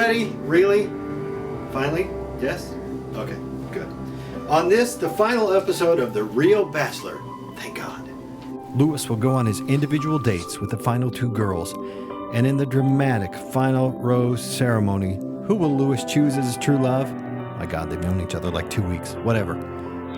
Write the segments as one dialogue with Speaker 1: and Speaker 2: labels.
Speaker 1: ready? Really? Finally? Yes? Okay, good. On this, the final episode of The Real Bachelor. Thank God. Lewis will go on his individual dates with the final two girls. And in the dramatic final rose ceremony, who will Lewis choose as his true love? My God, they've known each other like 2 weeks. Whatever.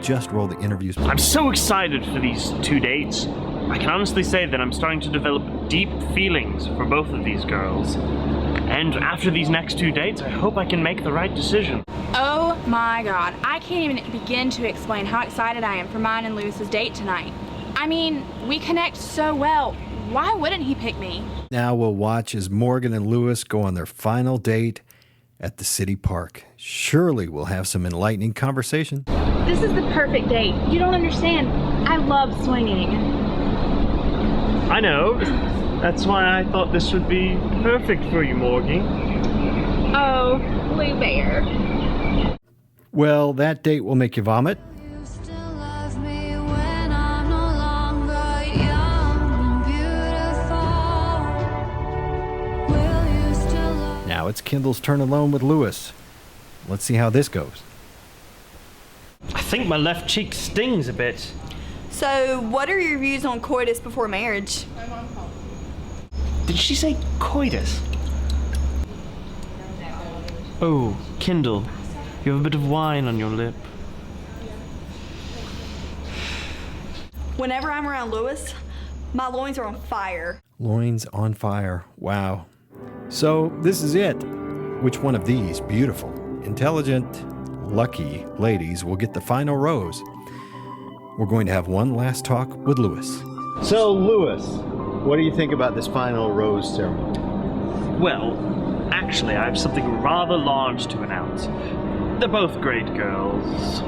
Speaker 1: Just roll the interviews.
Speaker 2: I'm so excited for these 2 dates. I can honestly say that I'm starting to develop deep feelings for both of these girls. And after these next 2 dates, I hope I can make the right decision.
Speaker 3: Oh my God, I can't even begin to explain how excited I am for mine and Lewis's date tonight. I mean, we connect so well. Why wouldn't he pick me?
Speaker 1: Now we'll watch as Morgan and Lewis go on their final date at the city park. Surely we'll have some enlightening conversation.
Speaker 3: This is the perfect date. You don't understand. I love swinging.
Speaker 2: I know. That's why I thought this would be perfect for you, Morgie.
Speaker 3: Oh, Blue Bear.
Speaker 1: Well, that date will make you vomit. Now it's Kendall's turn alone with Lewis. Let's see how this goes.
Speaker 2: I think my left cheek stings a bit.
Speaker 4: So, what are your views on coitus before marriage?
Speaker 2: Did she say coitus? Oh, Kendall, you have a bit of wine on your lip.
Speaker 4: Whenever I'm around Lewis, my loins are on fire.
Speaker 1: Loins on fire. Wow. So this is it. Which one of these beautiful, intelligent, lucky ladies will get the final rose? We're going to have one last talk with Lewis. So, Lewis, what do you think about this final rose ceremony?
Speaker 2: Well, actually, I have something rather large to announce. They're both great girls,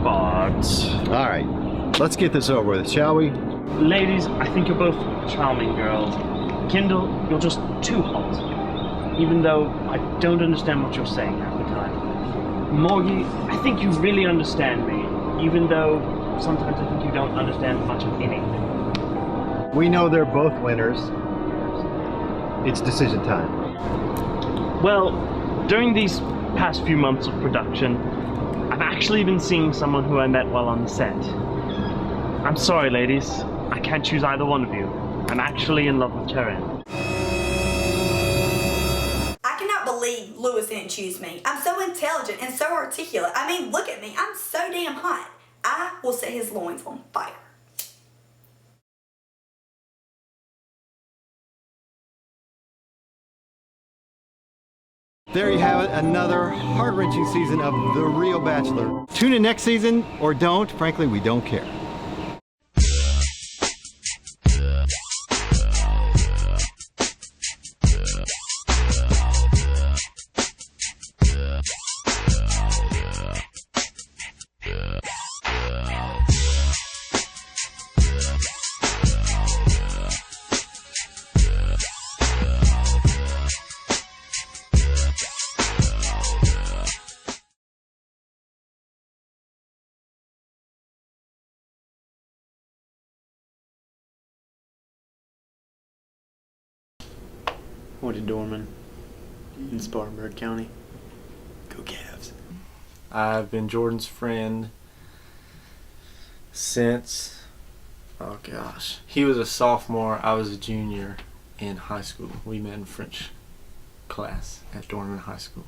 Speaker 2: but...
Speaker 1: All right, let's get this over with, shall we?
Speaker 2: Ladies, I think you're both charming girls. Kendall, you're just too hot. Even though I don't understand what you're saying half the time. Morgie, I think you really understand me, even though sometimes I think you don't understand much of anything.
Speaker 1: We know they're both winners. It's decision time.
Speaker 2: Well, during these past few months of production, I've actually been seeing someone who I met while on the set. I'm sorry, ladies. I can't choose either one of you. I'm actually in love with Taryn.
Speaker 4: I cannot believe Lewis didn't choose me. I'm so intelligent and so articulate. I mean, look at me. I'm so damn hot. I will set his loins on fire.
Speaker 1: There you have it, another heart-wrenching season of The Real Bachelor. Tune in next season or don't. Frankly, we don't care.
Speaker 5: Went to Dorman in Spartanburg County.
Speaker 1: Go Cavs.
Speaker 5: I've been Jordan's friend since, oh gosh, he was a sophomore, I was a junior in high school. We met in French class at Dorman High School.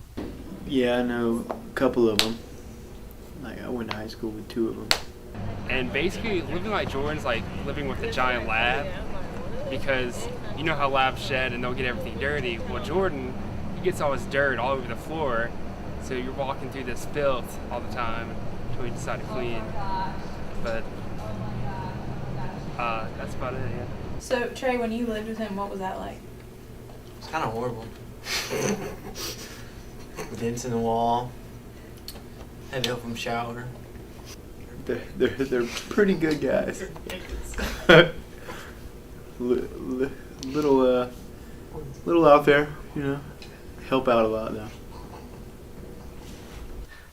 Speaker 5: Yeah, I know a couple of them. Like, I went to high school with 2 of them.
Speaker 6: And basically, living like Jordan's like living with a giant lab, because you know how labs shed and they'll get everything dirty. Well, Jordan, he gets all his dirt all over the floor, so you're walking through this filth all the time until you decide to clean. But that's about it, yeah.
Speaker 3: So, Trey, when you lived with him, what was that like?
Speaker 7: It's kind of horrible. Dents in the wall. Had to help him shower.
Speaker 5: They're pretty good guys. Little out there, you know. Help out a lot though.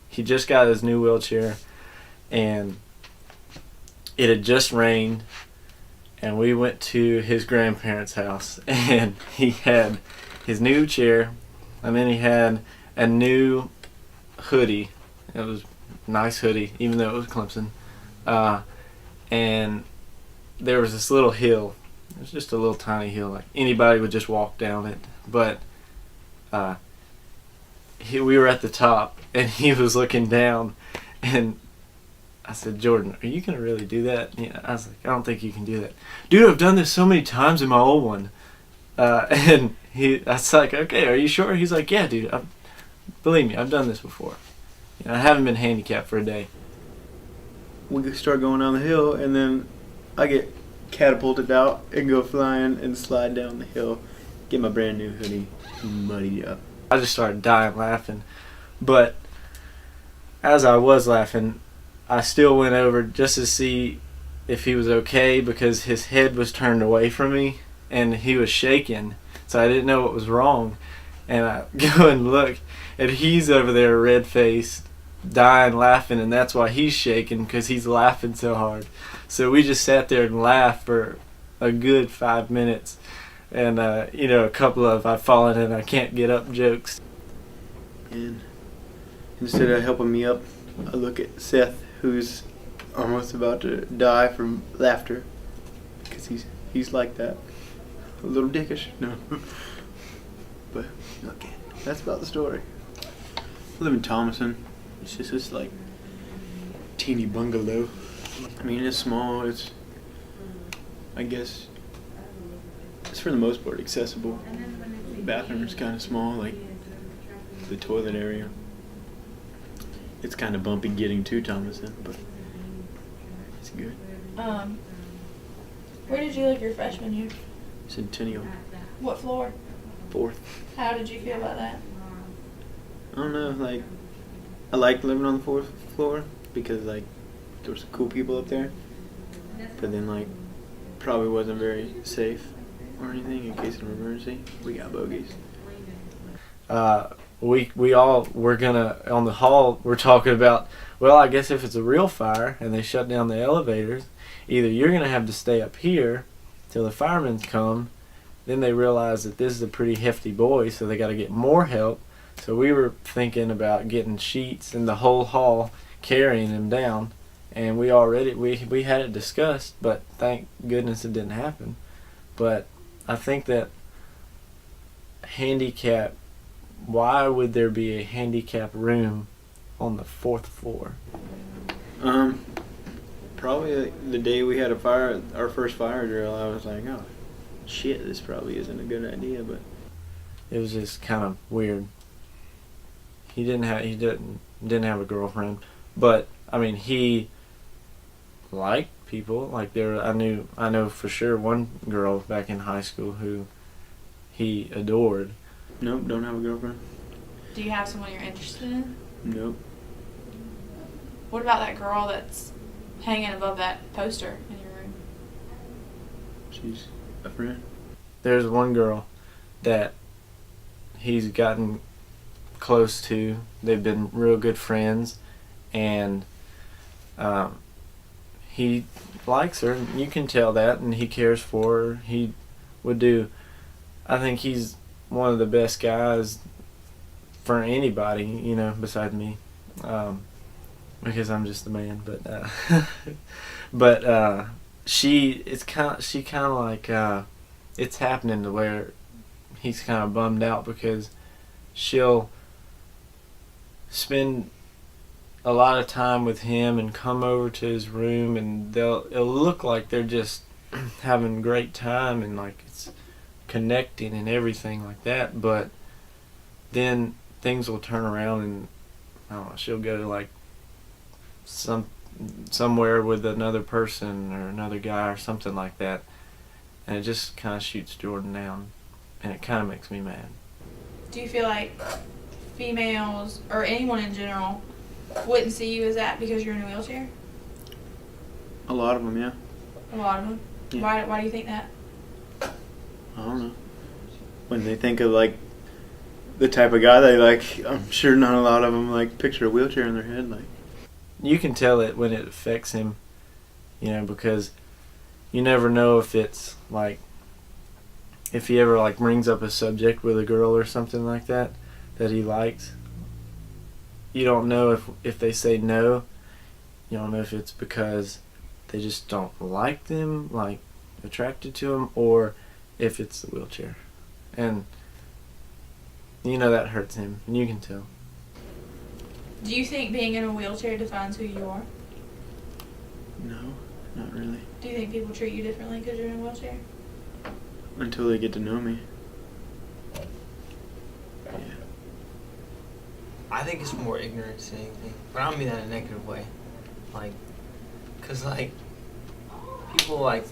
Speaker 5: He just got his new wheelchair, and it had just rained, and we went to his grandparents' house, and he had his new chair, And then he had a new hoodie. It was a nice hoodie, even though it was Clemson. And there was this little hill. It was just a little tiny hill. Like anybody would just walk down it. But we were at the top, and he was looking down. And I said, Jordan, are you going to really do that? Yeah, I was like, I don't think you can do that. Dude, I've done this so many times in my old one. And I was like, okay, are you sure? He's like, yeah, dude, believe me, I've done this before. I haven't been handicapped for a day.
Speaker 8: We start going down the hill, and then I get catapulted out and go flying and slide down the hill, get my brand new hoodie muddied up.
Speaker 5: I just started dying laughing. But as I was laughing, I still went over just to see if he was okay, because his head was turned away from me and he was shaking, so I didn't know what was wrong. And I go and look, and he's over there red-faced, dying laughing, and that's why he's shaking, because he's laughing so hard. So we just sat there and laughed for a good 5 minutes. And a couple of I've fallen and I can't get up jokes.
Speaker 8: And instead of helping me up, I look at Seth, who's almost about to die from laughter, because he's like that, a little dickish. No, but okay, that's about the story. I live in Thomason. It's just this like teeny bungalow. I mean, it's small. It's, I guess, it's for the most part accessible. The bathroom is kind of small, like the toilet area. It's kind of bumpy getting to Thomason, but it's good.
Speaker 9: Where did you live your freshman year?
Speaker 8: Centennial.
Speaker 9: What floor?
Speaker 8: 4th.
Speaker 9: How did you feel about that?
Speaker 8: I don't know, like, I liked living on the 4th floor because, like, there were some cool people up there. But then, like, probably wasn't very safe or anything in case of an emergency. We got bogeys.
Speaker 5: We all were gonna, on the hall, we're talking about, well, I guess if it's a real fire and they shut down the elevators, either you're gonna have to stay up here till the firemen come. Then they realize that this is a pretty hefty boy, so they got to get more help. So we were thinking about getting sheets in the whole hall, carrying him down, and we had it discussed, but thank goodness it didn't happen. But I think that handicap, why would there be a handicap room on the 4th floor?
Speaker 8: Probably the day we had our first fire drill, I was like, oh shit, this probably isn't a good idea, but
Speaker 5: it was just kind of weird. He didn't have a girlfriend, but I mean, he liked people. Like I know for sure one girl back in high school who he adored.
Speaker 8: Nope, don't have a girlfriend.
Speaker 9: Do you have someone you're interested in?
Speaker 8: Nope.
Speaker 9: What about that girl that's hanging above that poster in your room?
Speaker 8: She's a friend.
Speaker 5: There's one girl that he's gotten close to. They've been real good friends, and he likes her. You can tell that, and he cares for her. He would do. I think he's one of the best guys for anybody, besides me, because I'm just the man. But she kind of like it's happening to where he's kind of bummed out because she'll spend a lot of time with him and come over to his room, and it'll look like they're just having a great time and like it's connecting and everything like that, but then things will turn around and I don't know, she'll go to like somewhere with another person or another guy or something like that, and it just kind of shoots Jordan down, and it kind of makes me mad.
Speaker 9: Do you feel like females or anyone in general wouldn't see you as that because you're in a wheelchair?
Speaker 8: A lot of them, yeah.
Speaker 9: A lot of them?
Speaker 8: Yeah.
Speaker 9: Why do you think that?
Speaker 8: I don't know. When they think of like the type of guy they like, I'm sure not a lot of them like picture a wheelchair in their head. Like,
Speaker 5: you can tell it when it affects him, because you never know if it's like, if he ever like brings up a subject with a girl or something like that, that he likes, you don't know if they say no, you don't know if it's because they just don't like them, like attracted to them, or if it's the wheelchair. And you know that hurts him, and you can tell.
Speaker 9: Do you think being in a wheelchair defines who you are?
Speaker 8: No, not really.
Speaker 9: Do you think people treat you differently because you're in a wheelchair?
Speaker 8: Until they get to know me. Yeah.
Speaker 7: I think it's more ignorance than anything, but I don't mean that in a negative way. Like, cause like people like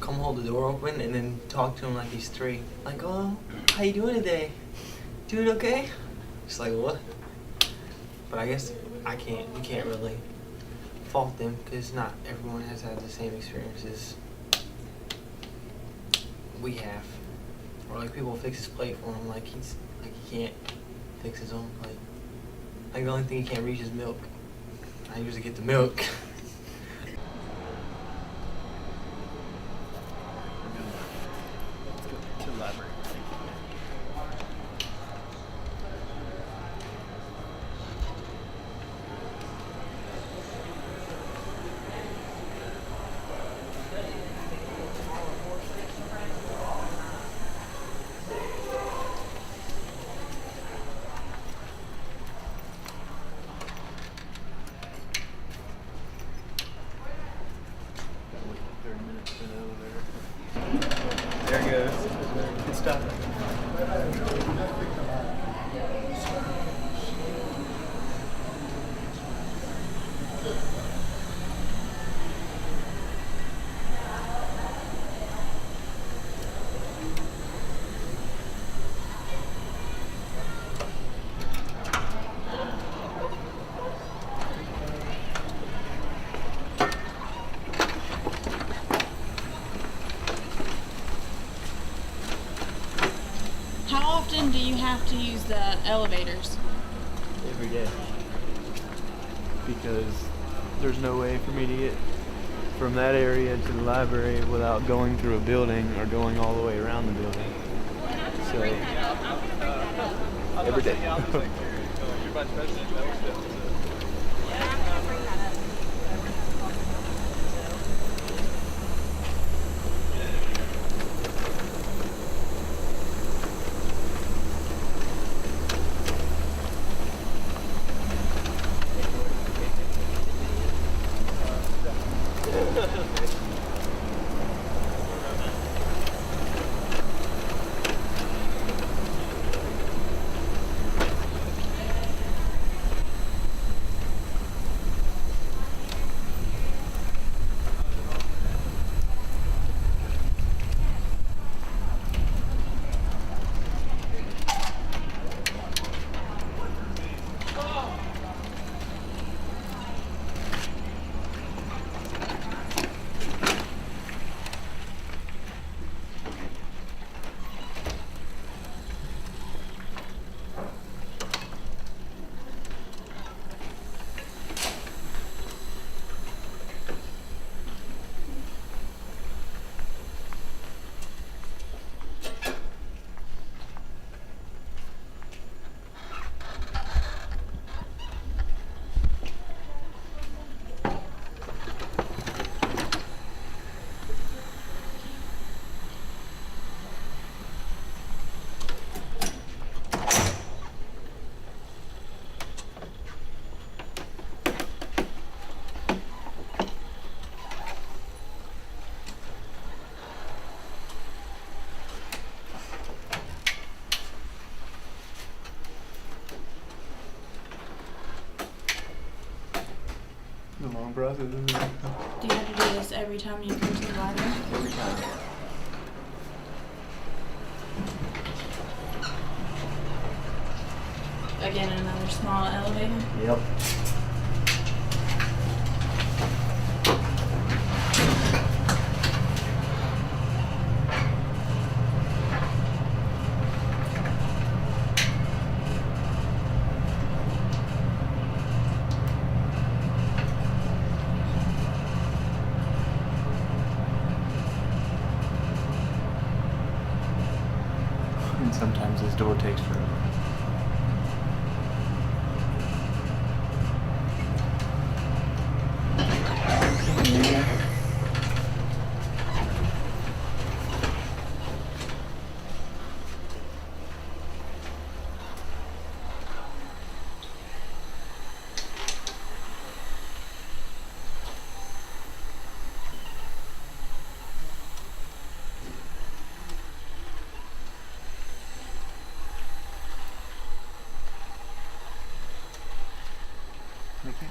Speaker 7: come hold the door open and then talk to him like he's 3. Like, oh, how you doing today? Doing okay? Just like, what? But I guess you can't really fault them because not everyone has had the same experiences we have. Or like people fix his plate for him, like he can't fix his own plate. Like the only thing he can't reach is milk. I usually get the milk.
Speaker 8: To the library. There it goes. Good stuff.
Speaker 3: How often do you have to use the elevators?
Speaker 8: Every day. Because there's no way for me to get from that area to the library without going through a building or going all the way around the building. So, every day. The long process, isn't it?
Speaker 3: Do you have to do this every time you come to the library?
Speaker 8: Every time.
Speaker 3: Again, another small elevator?
Speaker 8: Yep. And sometimes this door takes forever.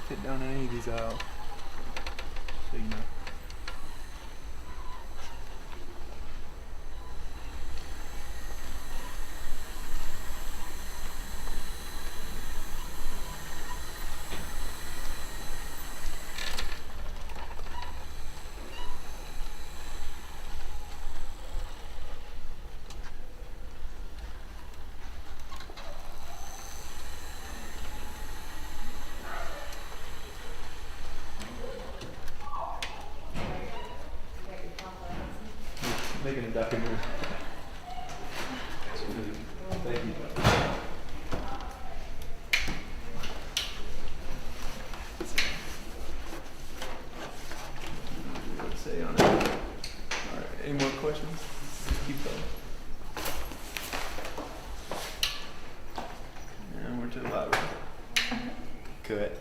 Speaker 5: fit down any of these aisles. So you know. Making a documentary. Thank you. Let's say on it. All right. Any more questions? Keep going. And we're to the library. Good.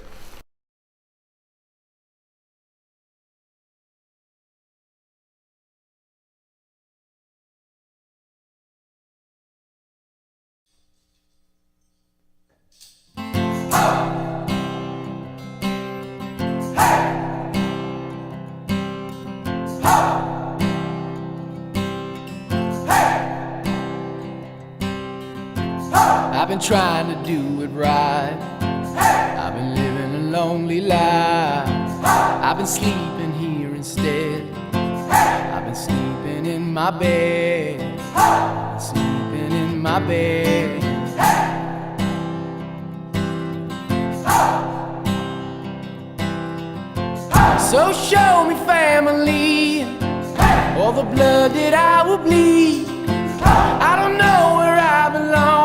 Speaker 10: I've been trying to do it right. I've been living a lonely life. I've been sleeping here instead. I've been sleeping in my bed. Sleeping in my bed. So show me family, all the blood that I will bleed. I don't know where I belong.